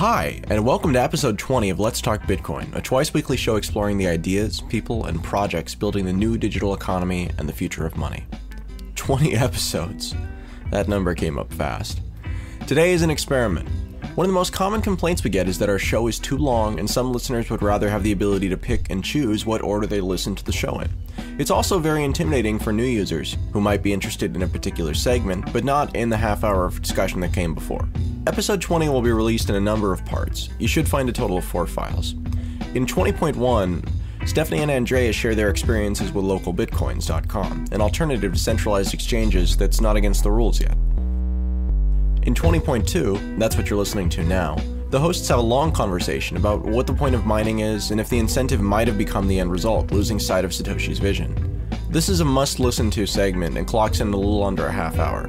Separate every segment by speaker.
Speaker 1: Hi, and welcome to episode 20 of Let's Talk Bitcoin, a twice-weekly show exploring the ideas, people, and projects building the new digital economy and the future of money. 20 episodes. That number came up fast. Today is an experiment. One of the most common complaints we get is that our show is too long, and some listeners would rather have the ability to pick and choose what order they listen to the show in. It's also very intimidating for new users, who might be interested in a particular segment, but not in the half hour of discussion that came before. Episode 20 will be released in a number of parts. You should find a total of 4 files. In 20.1, Stephanie and Andreas share their experiences with localbitcoins.com, an alternative to centralized exchanges that's not against the rules yet. In 20.2, that's what you're listening to now, the hosts have a long conversation about what the point of mining is and if the incentive might have become the end result, losing sight of Satoshi's vision. This is a must-listen-to segment and clocks in a little under a half hour.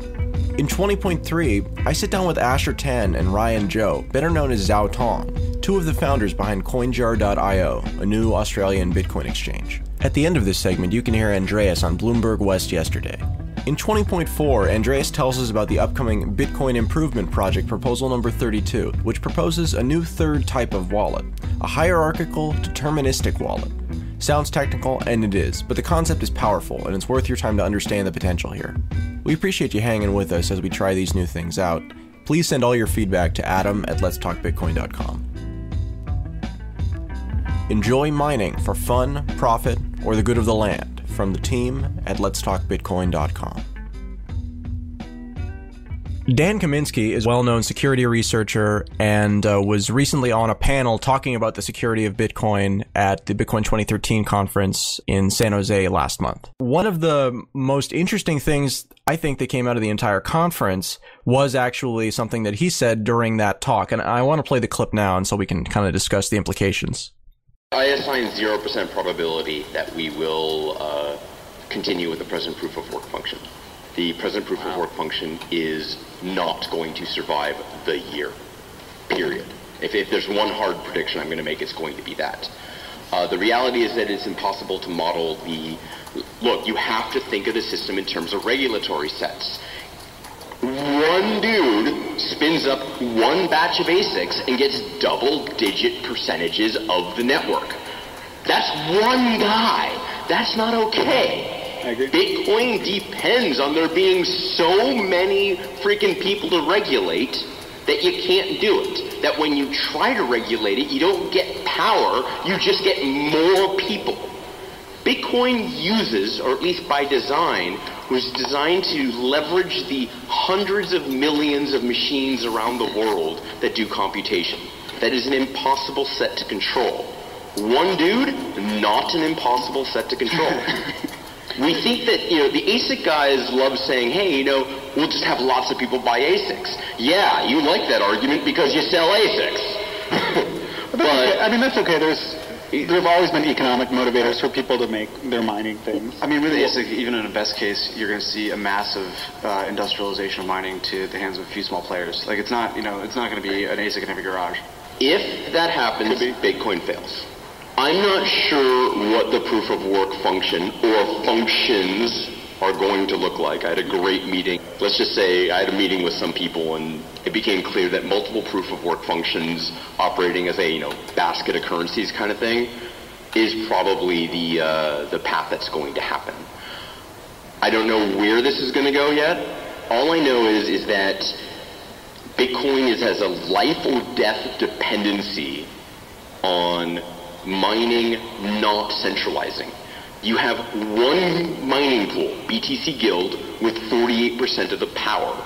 Speaker 1: In 20.3, I sit down with Asher Tan and Ryan Zhou, better known as Zhao Tong, two of the founders behind CoinJar.io, a new Australian Bitcoin exchange. At the end of this segment, you can hear Andreas on Bloomberg West yesterday. In 20.4, Andreas tells us about the upcoming Bitcoin Improvement Project Proposal number 32, which proposes a new third type of wallet, a hierarchical, deterministic wallet. Sounds technical, and it is, but the concept is powerful, and it's worth your time to understand the potential here. We appreciate you hanging with us as we try these new things out. Please send all your feedback to adam@letstalkbitcoin.com. Enjoy mining for fun, profit, or the good of the land. From the team at letstalkbitcoin.com. Dan Kaminsky is a well-known security researcher and was recently on a panel talking about the security of Bitcoin at the Bitcoin 2013 conference in San Jose last month. One of the most interesting things I think that came out of the entire conference was actually something that he said during that talk, and I want to play the clip now and so we can kind of discuss the implications.
Speaker 2: I assign 0% probability that we will continue with the present proof of work function. The present proof of work function is not going to survive the year, period. If there's one hard prediction I'm going to make, it's going to be that. The reality is that it's impossible to model look, you have to think of the system in terms of regulatory sets. One dude spins up one batch of ASICs and gets double-digit percentages of the network. That's one guy. That's not okay.
Speaker 3: I agree.
Speaker 2: Bitcoin depends on there being so many freaking people to regulate that you can't do it. That when you try to regulate it, you don't get power, you just get more people. Bitcoin uses, or at least by design, was designed to leverage the hundreds of millions of machines around the world that do computation. That is an impossible set to control. One dude, not an impossible set to control. We think that, the ASIC guys love saying, hey, we'll just have lots of people buy ASICs. Yeah, you like that argument because you sell ASICs.
Speaker 3: but that's okay. There have always been economic motivators for people to make their mining things.
Speaker 4: I mean, really, even in a best case, you're going to see a massive industrialization of mining to the hands of a few small players. Like, it's not going to be an ASIC in every garage.
Speaker 2: If that happens, Bitcoin fails. I'm not sure what the proof of work function or functions are going to look like. I had a great meeting. Let's just say I had a meeting with some people and it became clear that multiple proof of work functions operating as a, basket of currencies kind of thing is probably the path that's going to happen. I don't know where this is going to go yet. All I know is that Bitcoin has a life or death dependency on mining, not centralizing. You have one mining pool, BTC Guild, with 48% of the power.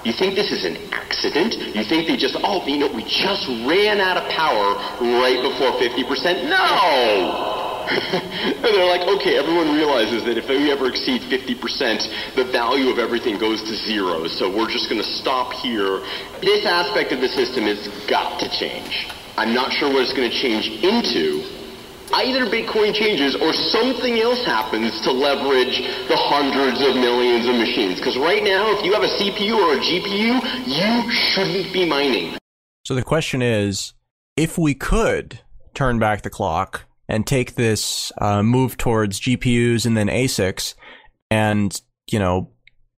Speaker 2: You think this is an accident? You think they just, we just ran out of power right before 50%? No! And they're like, okay, everyone realizes that if we ever exceed 50%, the value of everything goes to zero, so we're just going to stop here. This aspect of the system has got to change. I'm not sure what it's going to change into. Either Bitcoin changes or something else happens to leverage the hundreds of millions of machines. Because right now, if you have a CPU or a GPU, you shouldn't be mining.
Speaker 1: So the question is, if we could turn back the clock and take this move towards GPUs and then ASICs and,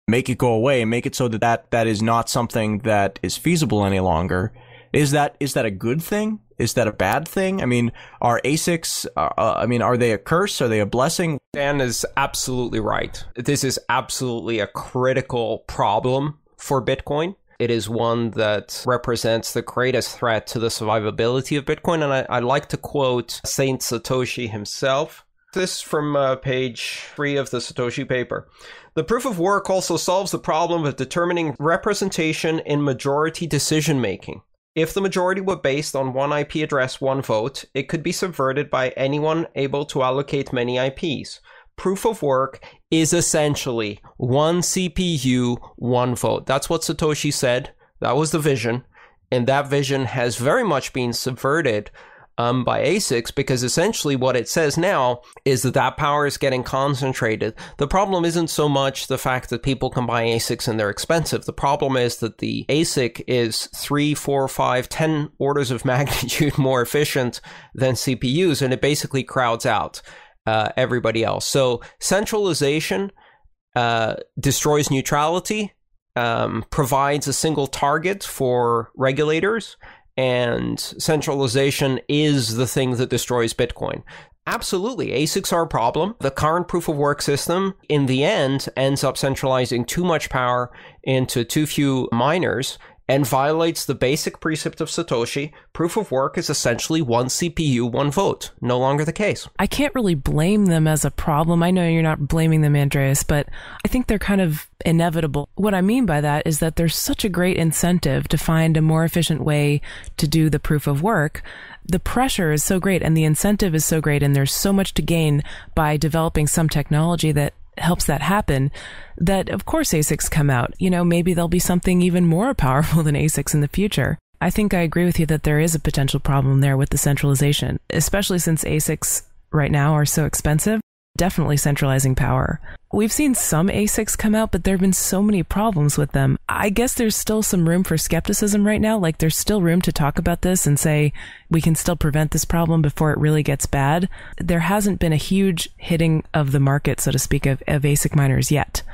Speaker 1: make it go away, make it so that is not something that is feasible any longer, Is that a good thing? Is that a bad thing? I mean, are ASICs, are they a curse? Are they a blessing?
Speaker 5: Dan is absolutely right. This is absolutely a critical problem for Bitcoin. It is one that represents the greatest threat to the survivability of Bitcoin. And I like to quote Saint Satoshi himself. This from page 3 of the Satoshi paper. The proof of work also solves the problem of determining representation in majority decision making. If the majority were based on one IP address, one vote, it could be subverted by anyone able to allocate many IPs. Proof of work is essentially one CPU, one vote. That's what Satoshi said. That was the vision. And that vision has very much been subverted by ASICs, because essentially what it says now is that power is getting concentrated. The problem isn't so much the fact that people can buy ASICs and they're expensive. The problem is that the ASIC is 3, 4, 5, 10 orders of magnitude more efficient than CPUs, and it basically crowds out everybody else. So centralization destroys neutrality, provides a single target for regulators, and centralization is the thing that destroys Bitcoin. Absolutely, ASICs are a problem. The current proof of work system, in the end, ends up centralizing too much power into too few miners and violates the basic precept of Satoshi. Proof of work is essentially one CPU, one vote. No longer the case.
Speaker 6: I can't really blame them as a problem. I know you're not blaming them, Andreas, but I think they're kind of inevitable. What I mean by that is that there's such a great incentive to find a more efficient way to do the proof of work. The pressure is so great and the incentive is so great, and there's so much to gain by developing some technology that helps that happen, that of course ASICs come out. You know, maybe there'll be something even more powerful than ASICs in the future. I think I agree with you that there is a potential problem there with the centralization, especially since ASICs right now are so expensive. Definitely centralizing power. We've seen some ASICs come out, but there have been so many problems with them. I guess there's still some room for skepticism right now. Like, there's still room to talk about this and say we can still prevent this problem before it really gets bad. There hasn't been a huge hitting of the market, so to speak, of ASIC miners yet.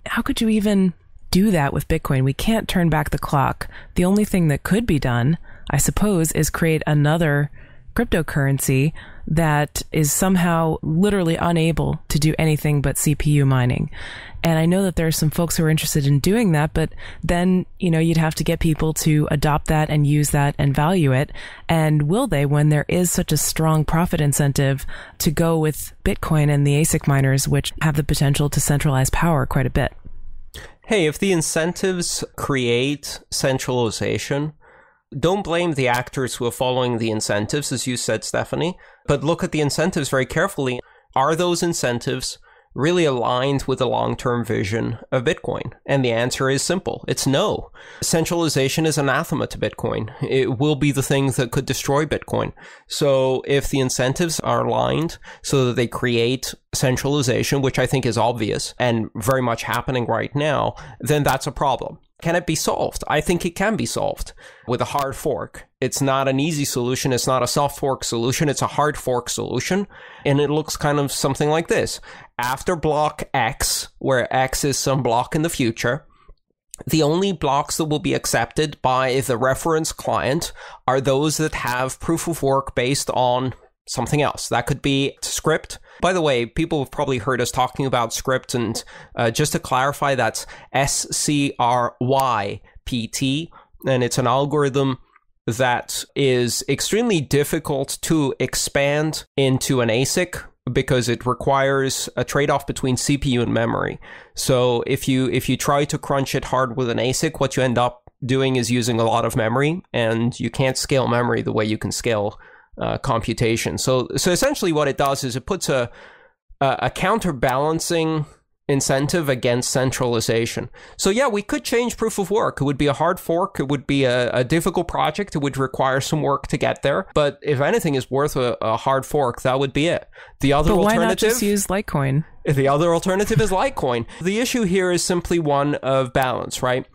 Speaker 6: How could you even do that with Bitcoin? We can't turn back the clock. The only thing that could be done, I suppose, is create another cryptocurrency that is somehow literally unable to do anything but CPU mining. And I know that there are some folks who are interested in doing that, but then, you know, you'd have to get people to adopt that and use that and value it. And will they, when there is such a strong profit incentive to go with Bitcoin and the ASIC miners, which have the potential to centralize power quite a bit?
Speaker 5: Hey, if the incentives create centralization, don't blame the actors who are following the incentives, as you said, Stephanie, but look at the incentives very carefully. Are those incentives really aligned with the long-term vision of Bitcoin? And the answer is simple. It's no. Centralization is anathema to Bitcoin. It will be the thing that could destroy Bitcoin. So if the incentives are aligned so that they create centralization, which I think is obvious and very much happening right now, then that's a problem. Can it be solved? I think it can be solved with a hard fork. It's not an easy solution. It's not a soft fork solution. It's a hard fork solution. And it looks kind of something like this. After block X, where X is some block in the future, the only blocks that will be accepted by the reference client are those that have proof of work based on something else. That could be Scrypt. By the way, people have probably heard us talking about Scrypt, and just to clarify, that's SCRYPT, and it's an algorithm that is extremely difficult to expand into an ASIC because it requires a trade-off between CPU and memory. So if you try to crunch it hard with an ASIC, what you end up doing is using a lot of memory, and you can't scale memory the way you can scale computation. So essentially what it does is it puts a counterbalancing incentive against centralization. So yeah, we could change proof of work. It would be a hard fork. It would be a difficult project. It would require some work to get there. But if anything is worth a hard fork, that would be it. The other alternative,
Speaker 6: why not just use Litecoin?
Speaker 5: The other alternative is Litecoin. The issue here is simply one of balance, right?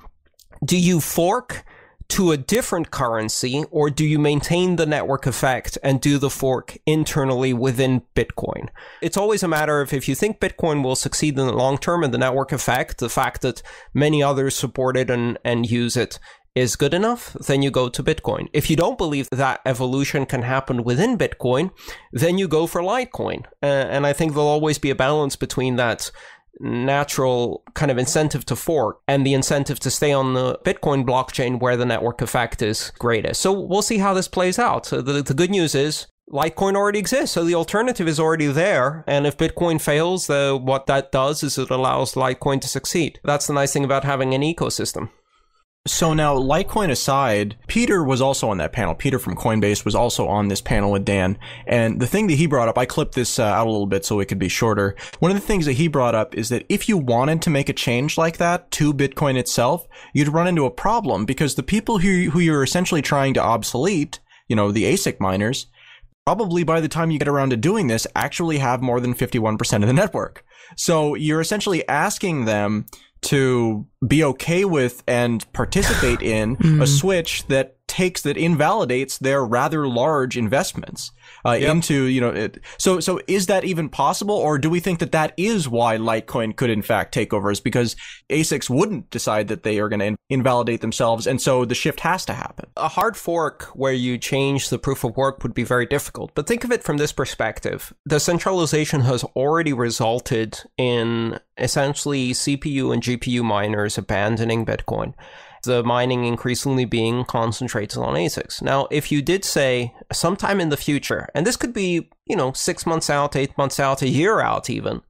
Speaker 5: Do you fork to a different currency, or do you maintain the network effect and do the fork internally within Bitcoin? It's always a matter of, if you think Bitcoin will succeed in the long term and the network effect, the fact that many others support it and use it is good enough, then you go to Bitcoin. If you don't believe that evolution can happen within Bitcoin, then you go for Litecoin. And I think there'll always be a balance between that natural kind of incentive to fork and the incentive to stay on the Bitcoin blockchain where the network effect is greatest. So we'll see how this plays out. So the good news is Litecoin already exists, so the alternative is already there. And if Bitcoin fails, what that does is it allows Litecoin to succeed. That's the nice thing about having an ecosystem.
Speaker 1: So now, Litecoin aside, Peter was also on that panel. Peter from Coinbase was also on this panel with Dan. And the thing that he brought up, I clipped this out a little bit so it could be shorter. One of the things that he brought up is that if you wanted to make a change like that to Bitcoin itself, you'd run into a problem because the people who you're essentially trying to obsolete, the ASIC miners, probably by the time you get around to doing this, actually have more than 51% of the network. So you're essentially asking them to be okay with and participate in a switch that invalidates their rather large investments into, so is that even possible? Or do we think that is why Litecoin could in fact take over, is because ASICs wouldn't decide that they are going to invalidate themselves, and so the shift has to happen?
Speaker 5: A hard fork where you change the proof of work would be very difficult. But think of it from this perspective. The centralization has already resulted in essentially CPU and GPU miners abandoning Bitcoin, the mining increasingly being concentrated on ASICs. Now, if you did say sometime in the future, and this could be, 6 months out, 8 months out, a year out even,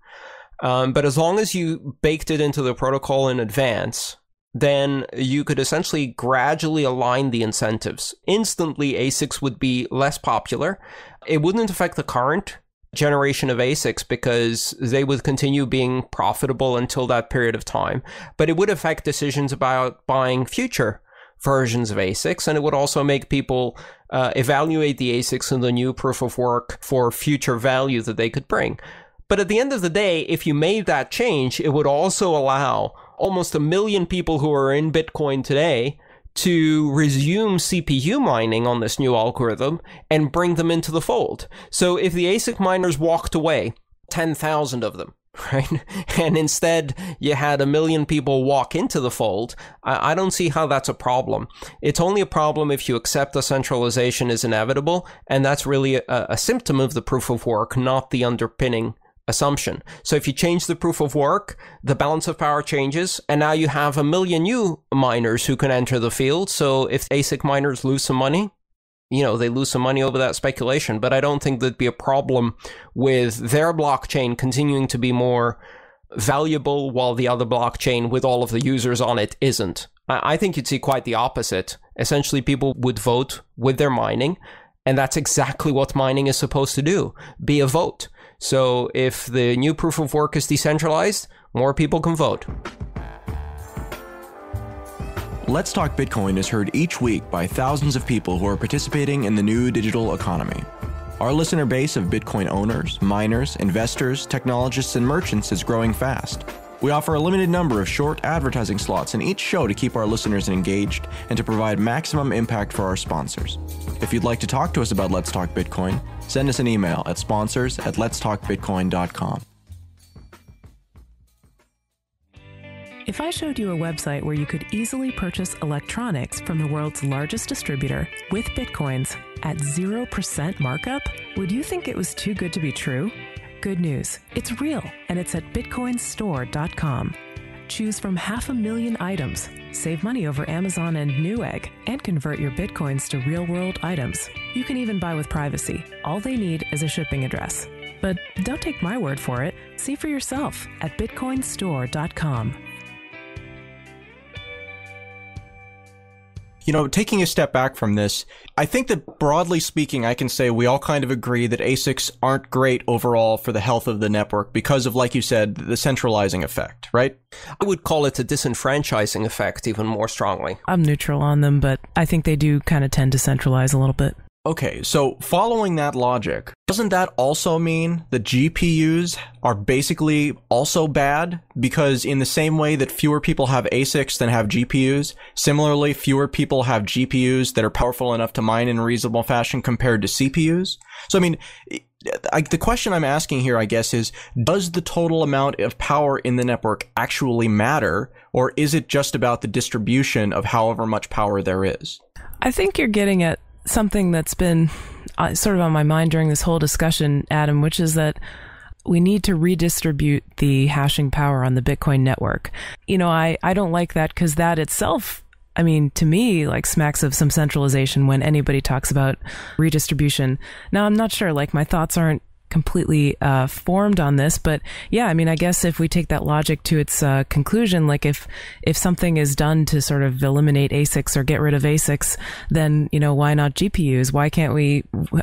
Speaker 5: but as long as you baked it into the protocol in advance, then you could essentially gradually align the incentives. Instantly, ASICs would be less popular. It wouldn't affect the current generation of ASICs because they would continue being profitable until that period of time. But it would affect decisions about buying future versions of ASICs, and it would also make people evaluate the ASICs and the new proof of work for future value that they could bring. But at the end of the day, if you made that change, it would also allow almost 1 million people who are in Bitcoin today to resume CPU mining on this new algorithm and bring them into the fold. So if the ASIC miners walked away, 10,000 of them, right? And instead you had 1 million people walk into the fold, I don't see how that's a problem. It's only a problem if you accept the centralization is inevitable, and that's really a symptom of the proof of work, not the underpinning assumption. So if you change the proof of work, the balance of power changes, and now you have 1 million new miners who can enter the field. So if ASIC miners lose some money, they lose some money over that speculation. But I don't think there'd be a problem with their blockchain continuing to be more valuable while the other blockchain with all of the users on it isn't. I think you'd see quite the opposite. Essentially, people would vote with their mining, and that's exactly what mining is supposed to do, be a vote. So if the new proof of work is decentralized, more people can vote.
Speaker 1: Let's Talk Bitcoin is heard each week by thousands of people who are participating in the new digital economy. Our listener base of Bitcoin owners, miners, investors, technologists, and merchants is growing fast. We offer a limited number of short advertising slots in each show to keep our listeners engaged and to provide maximum impact for our sponsors. If you'd like to talk to us about Let's Talk Bitcoin, send us an email at sponsors@letstalkbitcoin.com.
Speaker 6: If I showed you a website where you could easily purchase electronics from the world's largest distributor with Bitcoins at 0% markup, would you think it was too good to be true? Good news. It's real, and it's at bitcoinstore.com. Choose from 500,000 items, save money over Amazon and Newegg, and convert your Bitcoins to real-world items. You can even buy with privacy. All they need is a shipping address. But don't take my word for it. See for yourself at bitcoinstore.com.
Speaker 1: Taking a step back from this, I think that broadly speaking, I can say we all kind of agree that ASICs aren't great overall for the health of the network because of, like you said, the centralizing effect, right?
Speaker 5: I would call it a disenfranchising effect even more strongly.
Speaker 6: I'm neutral on them, but I think they do kind of tend to centralize a little bit.
Speaker 1: Okay, so following that logic, doesn't that also mean that GPUs are basically also bad? Because in the same way that fewer people have ASICs than have GPUs, similarly, fewer people have GPUs that are powerful enough to mine in a reasonable fashion compared to CPUs. So, the question I'm asking here, I guess, is does the total amount of power in the network actually matter, or is it just about the distribution of however much power there is?
Speaker 6: I think you're getting at something that's been sort of on my mind during this whole discussion, Adam, which is that we need to redistribute the hashing power on the Bitcoin network. I don't like that because that itself, I mean, to me, like smacks of some centralization when anybody talks about redistribution. Now, I'm not sure, like my thoughts aren't completely formed on this, but yeah, I mean, I guess if we take that logic to its conclusion, like if something is done to sort of eliminate ASICs or get rid of ASICs, then, why not GPUs? Why can't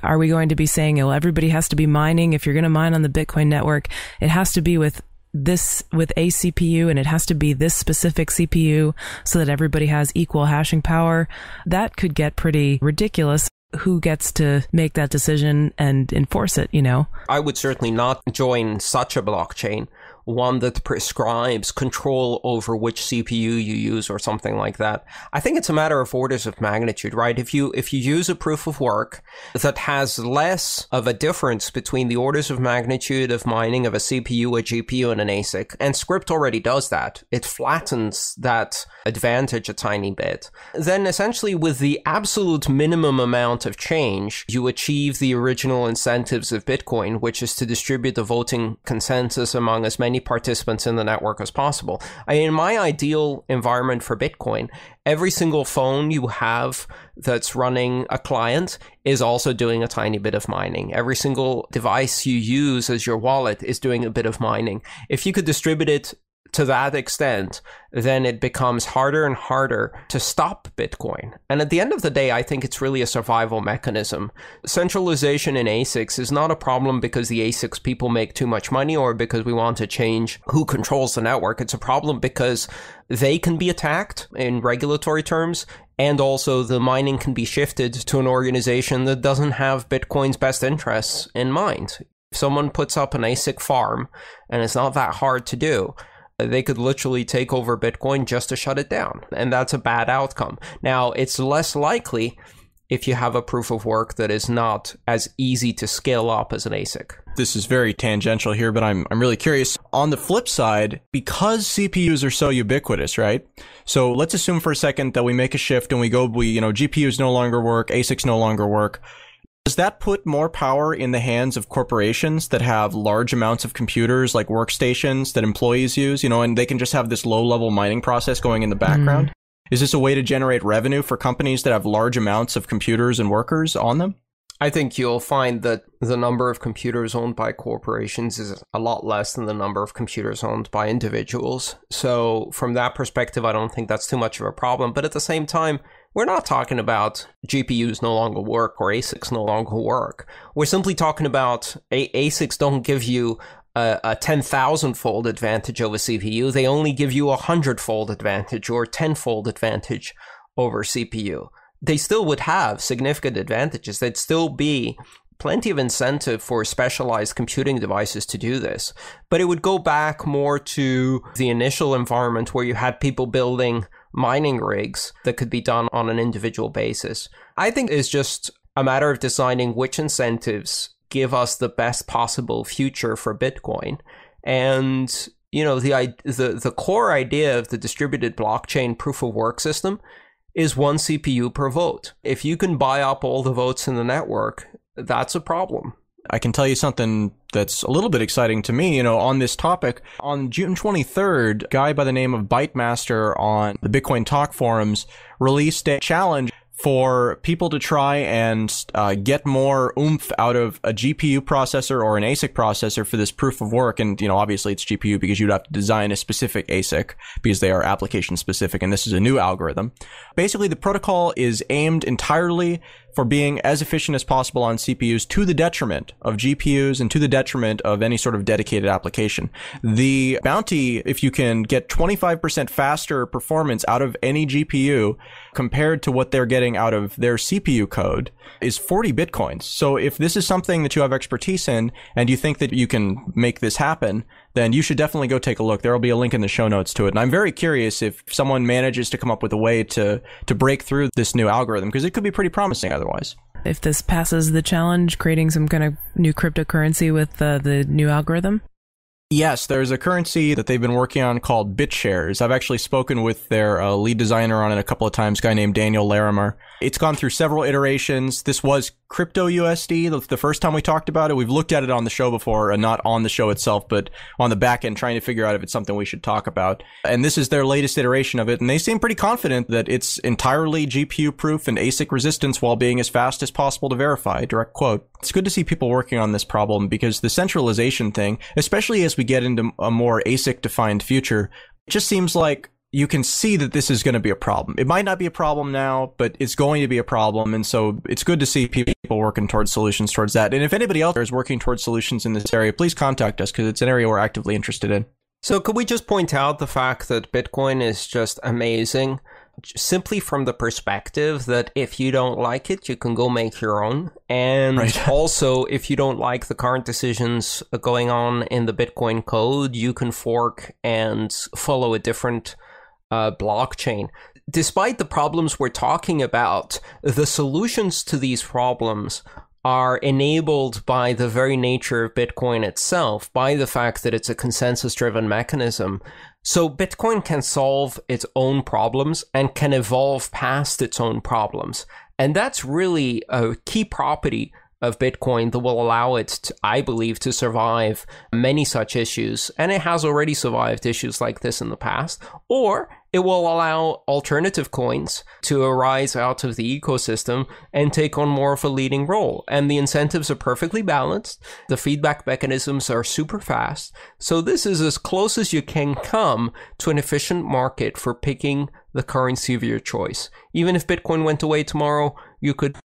Speaker 6: are we going to be saying, well, everybody has to be mining? If you're going to mine on the Bitcoin network, it has to be with a CPU, and it has to be this specific CPU so that everybody has equal hashing power. That could get pretty ridiculous. Who gets to make that decision and enforce it,
Speaker 5: I would certainly not join such a blockchain, one that prescribes control over which CPU you use or something like that. I think it's a matter of orders of magnitude, right? If you use a proof of work that has less of a difference between the orders of magnitude of mining of a CPU, a GPU, and an ASIC, and Scrypt already does that, it flattens that advantage a tiny bit, then essentially with the absolute minimum amount of change, you achieve the original incentives of Bitcoin, which is to distribute the voting consensus among as many participants in the network as possible. In my ideal environment for Bitcoin, every single phone you have that's running a client is also doing a tiny bit of mining. Every single device you use as your wallet is doing a bit of mining. If you could distribute it to that extent, then it becomes harder and harder to stop Bitcoin. And at the end of the day, I think it's really a survival mechanism. Centralization in ASICs is not a problem because the ASICs people make too much money or because we want to change who controls the network. It's a problem because they can be attacked in regulatory terms, and also the mining can be shifted to an organization that doesn't have Bitcoin's best interests in mind. If someone puts up an ASIC farm, and it's not that hard to do, they could literally take over Bitcoin just to shut it down. And that's a bad outcome. Now, it's less likely if you have a proof of work that is not as easy to scale up as an ASIC.
Speaker 1: This is very tangential here, but I'm really curious. On the flip side, because CPUs are so ubiquitous, right? So let's assume for a second that we make a shift and GPUs no longer work, ASICs no longer work. Does that put more power in the hands of corporations that have large amounts of computers, like workstations that employees use, and they can just have this low-level mining process going in the background? Is this a way to generate revenue for companies that have large amounts of computers and workers on them?
Speaker 5: I think you'll find that the number of computers owned by corporations is a lot less than the number of computers owned by individuals. So from that perspective, I don't think that's too much of a problem. But at the same time, we're not talking about GPUs no longer work or ASICs no longer work. We're simply talking about ASICs don't give you a 10,000-fold advantage over CPU. They only give you a 100-fold advantage or 10-fold advantage over CPU. They still would have significant advantages. There'd still be plenty of incentive for specialized computing devices to do this. But it would go back more to the initial environment where you had people building mining rigs that could be done on an individual basis. I think it's just a matter of deciding which incentives give us the best possible future for Bitcoin. And, the core idea of the distributed blockchain proof of work system is one CPU per vote. If you can buy up all the votes in the network, that's a problem.
Speaker 1: I can tell you something that's a little bit exciting to me, on this topic. On June 23rd, a guy by the name of Bytemaster on the Bitcoin Talk forums released a challenge for people to try and get more oomph out of a GPU processor or an ASIC processor for this proof of work. And, obviously it's GPU because you'd have to design a specific ASIC because they are application specific. And this is a new algorithm. Basically, the protocol is aimed entirely for being as efficient as possible on CPUs to the detriment of GPUs and to the detriment of any sort of dedicated application. The bounty, if you can get 25% faster performance out of any GPU compared to what they're getting out of their CPU code, is 40 Bitcoins. So if this is something that you have expertise in and you think that you can make this happen, then you should definitely go take a look. There will be a link in the show notes to it. And I'm very curious if someone manages to come up with a way to break through this new algorithm, because it could be pretty promising otherwise.
Speaker 6: if this passes the challenge, creating some kind of new cryptocurrency with the new algorithm?
Speaker 1: Yes, there's a currency that they've been working on called BitShares. I've actually spoken with their lead designer on it a couple of times, a guy named Daniel Larimer. It's gone through several iterations. This was Crypto USD the first time we talked about it. We've looked at it on the show before, and not on the show itself, but on the back end, trying to figure out if it's something we should talk about. And this is their latest iteration of it, and they seem pretty confident that it's entirely GPU proof and ASIC resistance while being as fast as possible to verify. Direct quote. It's good to see people working on this problem, because the centralization thing, especially as we get into a more ASIC defined future, it just seems like you can see that this is going to be a problem. It might not be a problem now, but it's going to be a problem. And so it's good to see people working towards solutions towards that. And if anybody else is working towards solutions in this area, please contact us, because it's an area we're actively interested in.
Speaker 5: So could we just point out the fact that Bitcoin is just amazing, simply from the perspective that if you don't like it, you can go make your own. And also, if you don't like the current decisions going on in the Bitcoin code, you can fork and follow a different blockchain. Despite the problems we're talking about, the solutions to these problems are enabled by the very nature of Bitcoin itself, by the fact that it's a consensus-driven mechanism. So Bitcoin can solve its own problems and can evolve past its own problems. And that's really a key property of Bitcoin that will allow it to, I believe, to survive many such issues. And it has already survived issues like this in the past. Or it will allow alternative coins to arise out of the ecosystem and take on more of a leading role. And the incentives are perfectly balanced. The feedback mechanisms are super fast. So this is as close as you can come to an efficient market for picking the currency of your choice. Even if Bitcoin went away tomorrow, you could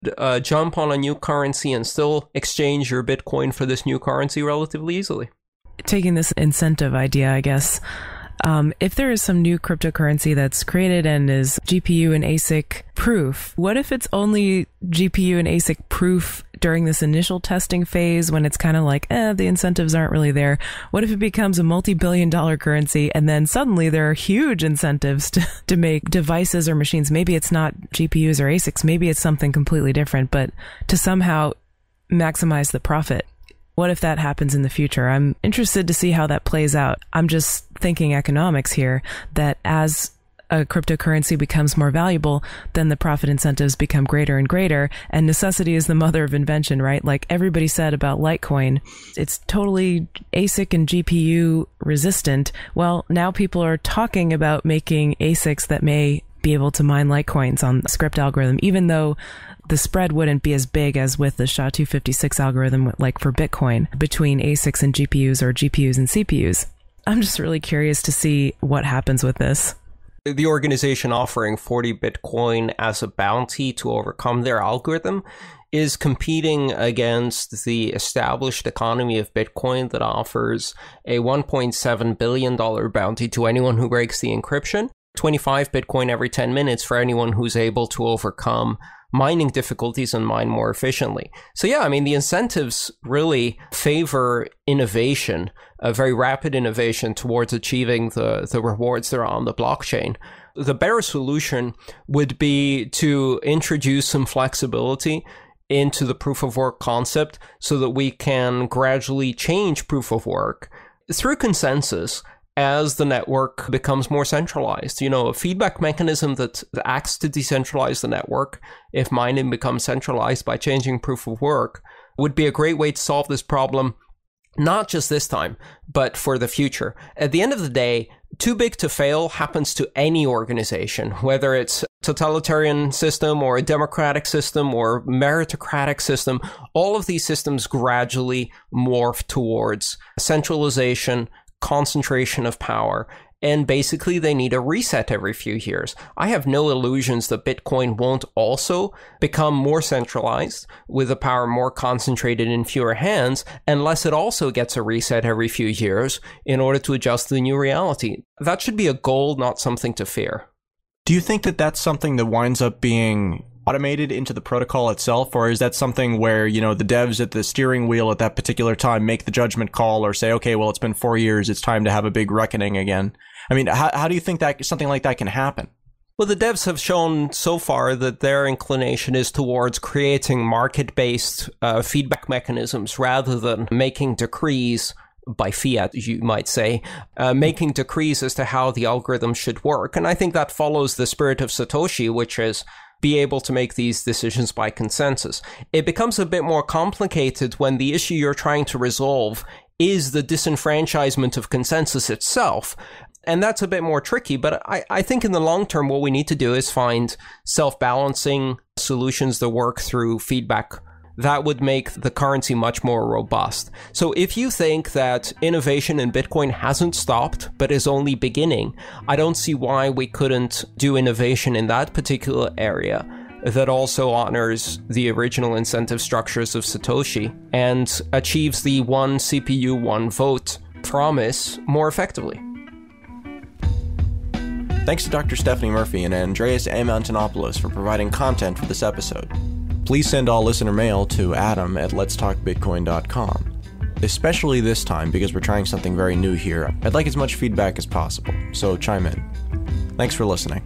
Speaker 5: jump on a new currency and still exchange your Bitcoin for this new currency relatively easily.
Speaker 6: Taking this incentive idea, I guess, if there is some new cryptocurrency that's created and is GPU and ASIC proof, what if it's only GPU and ASIC proof during this initial testing phase when it's kind of like, the incentives aren't really there? What if it becomes a multi-billion-dollar currency and then suddenly there are huge incentives to make devices or machines? Maybe it's not GPUs or ASICs, maybe it's something completely different, but to somehow maximize the profit. What if that happens in the future? I'm interested to see how that plays out. I'm just thinking economics here, that as a cryptocurrency becomes more valuable, then the profit incentives become greater and greater, and necessity is the mother of invention, right? Like everybody said about Litecoin, it's totally ASIC and GPU resistant. Well, now people are talking about making ASICs that may be able to mine Litecoins on the Scrypt algorithm, even though the spread wouldn't be as big as with the SHA-256 algorithm, like for Bitcoin, between ASICs and GPUs or GPUs and CPUs. I'm just really curious to see what happens with this.
Speaker 5: The organization offering 40 Bitcoin as a bounty to overcome their algorithm is competing against the established economy of Bitcoin that offers a $1.7 billion bounty to anyone who breaks the encryption, 25 Bitcoin every 10 minutes for anyone who's able to overcome mining difficulties and mine more efficiently. So yeah, I mean, the incentives really favor innovation, a very rapid innovation towards achieving the rewards that are on the blockchain. The better solution would be to introduce some flexibility into the proof of work concept so that we can gradually change proof of work through consensus as the network becomes more centralized. You know, a feedback mechanism that acts to decentralize the network, if mining becomes centralized by changing proof of work, would be a great way to solve this problem, not just this time, but for the future. At the end of the day, too big to fail happens to any organization, whether it's a totalitarian system or a democratic system or meritocratic system. All of these systems gradually morph towards centralization, concentration of power, and basically they need a reset every few years. I have no illusions that Bitcoin won't also become more centralized with the power more concentrated in fewer hands unless it also gets a reset every few years in order to adjust to the new reality. That should be a goal, not something to fear.
Speaker 1: Do you think that that's something that winds up being automated into the protocol itself, or is that something where, you know, the devs at the steering wheel at that particular time make the judgment call or say, okay, well, it's been 4 years, it's time to have a big reckoning again? I mean, how do you think that something like that can happen?
Speaker 5: Well, the devs have shown so far that their inclination is towards creating market-based feedback mechanisms rather than making decrees by fiat, you might say, making decrees as to how the algorithm should work. And I think that follows the spirit of Satoshi, which is be able to make these decisions by consensus. It becomes a bit more complicated when the issue you're trying to resolve is the disenfranchisement of consensus itself. And that's a bit more tricky, but I think in the long term, what we need to do is find self-balancing solutions that work through feedback. That would make the currency much more robust. So if you think that innovation in Bitcoin hasn't stopped, but is only beginning, I don't see why we couldn't do innovation in that particular area that also honors the original incentive structures of Satoshi and achieves the one CPU, one vote promise more effectively.
Speaker 1: Thanks to Dr. Stephanie Murphy and Andreas M. Antonopoulos for providing content for this episode. Please send all listener mail to adam@letstalkbitcoin.com. Especially this time because we're trying something very new here. I'd like as much feedback as possible, so chime in. Thanks for listening.